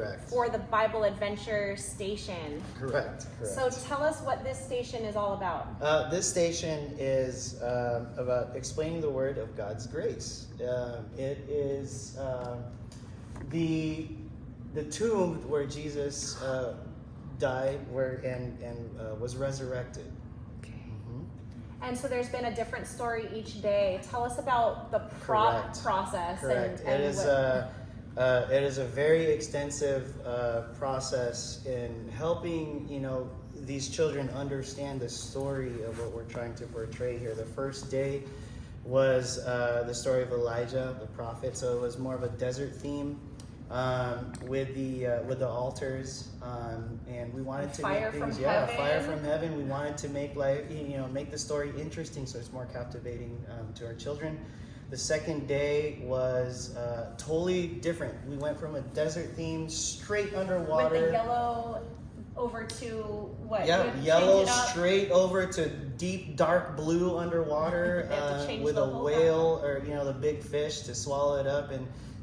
Correct. for the Bible Adventure Station. Correct. So tell us what this station is all about. This station is about explaining the word of God's grace. It is the tomb where Jesus died, and was resurrected. And so there's been a different story each day. Tell us about the Correct. process. Correct. And it is a very extensive process in helping these children understand the story of what we're trying to portray here. The first day was the story of Elijah, the prophet. So it was more of a desert theme with the altars, and we wanted to fire make things, from heaven. fire from heaven. We wanted to make make the story interesting, so it's more captivating to our children. The second day was totally different. We went from a desert theme straight underwater. with the yellow over to what? Yeah, You change yellow it up? straight over to deep dark blue underwater They have to change with the a whole whale or the big fish to swallow it up,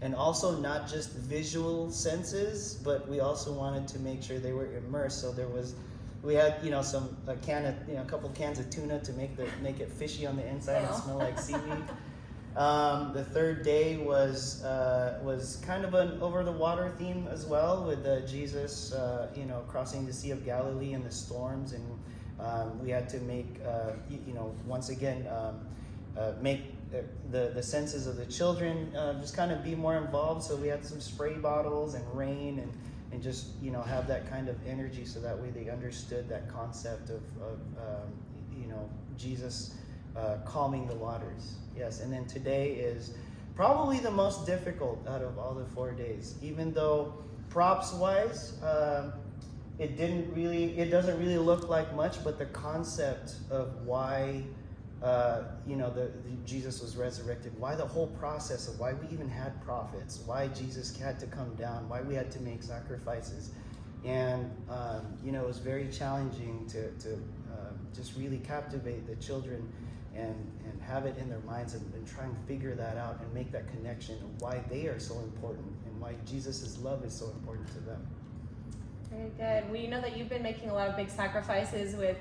and also not just visual senses, but we also wanted to make sure they were immersed. So we had a couple cans of tuna to make it fishy on the inside and smell like seaweed. The third day was kind of an over the water theme as well, with Jesus crossing the Sea of Galilee and the storms, and we had to make once again make the senses of the children just kind of be more involved. So we had some spray bottles and rain and just have that kind of energy, so that way they understood that concept of Jesus calming the waters. Yes, and then today is probably the most difficult out of all the 4 days. Even though props wise, it doesn't really look like much, but the concept of why Jesus was resurrected, why the whole process of why we even had prophets, why Jesus had to come down, why we had to make sacrifices, and it was very challenging to just really captivate the children and have it in their minds and try and figure that out and make that connection of why they are so important and why Jesus' love is so important to them. Very good. We know that you've been making a lot of big sacrifices with,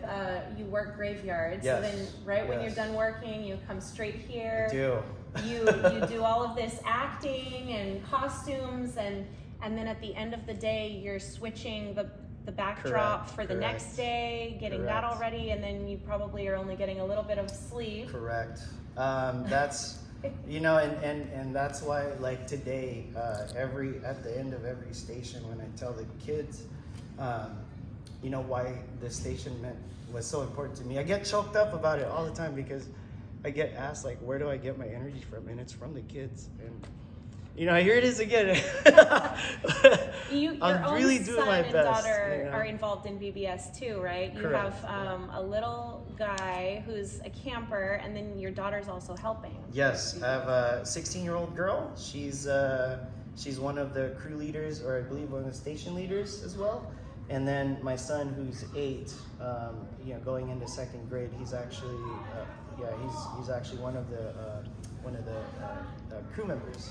you work graveyards. Yes. So then when Yes. you're done working, you come straight here. I do. You do all of this acting and costumes, and then at the end of the day, you're switching the backdrop Correct. for the Correct. next day, getting that Correct. all ready, and then you probably are only getting a little bit of sleep. Correct. That's and that's why, like today, at the end of every station, when I tell the kids why the station was so important to me, I get choked up about it all the time, because I get asked, like, where do I get my energy from? And it's from the kids. And here it is again. Your I'm own really doing son my and best, daughter are involved in VBS too, right? You Correct. have a little guy who's a camper, and then your daughter's also helping. Yes, I have a 16-year-old girl. She's one of the crew leaders, or I believe one of the station leaders as well. And then my son, who's 8, going into 2nd grade. He's actually he's actually one of the crew members.